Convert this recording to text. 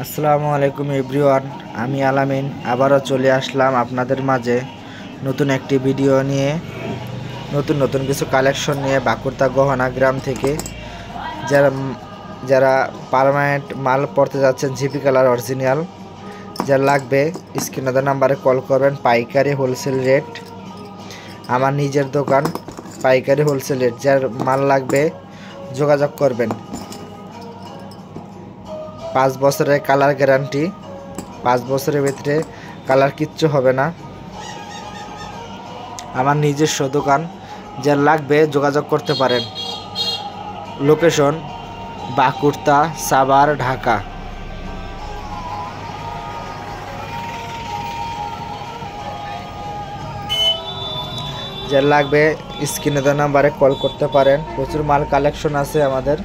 আসসালামু আলাইকুম এভরিওয়ান, আমি আলামিন আবারও চলে আসলাম আপনাদের মাঝে নতুন একটি ভিডিও নিয়ে। নতুন কিছু কালেকশন নিয়ে বাঁকুড়া গহনা গ্রাম থেকে যারা যারা পার্মানেন্ট মাল পড়তে যাচ্ছেন জিপি কালার অরিজিনাল, যার লাগবে স্ক্রিনে দেওয়া নাম্বারে কল করবেন। পাইকারি হোলসেল রেট, আমার নিজের দোকান, পাইকারি হোলসেল রেট। যার মাল লাগবে যোগাযোগ করবেন। 5 বছরের কালার গ্যারান্টি, 5 বছরের ভিতরে কালার কিচ্ছু হবে না। আমার নিজস্ব দোকান, যার লাগবে যোগাযোগ করতে পারেন। লোকেশন বাঁকুড়া, সাভার, ঢাকা। যার লাগবে স্ক্রিনে দেওয়া নাম্বারে কল করতে পারেন। প্রচুর মাল কালেকশন আছে আমাদের।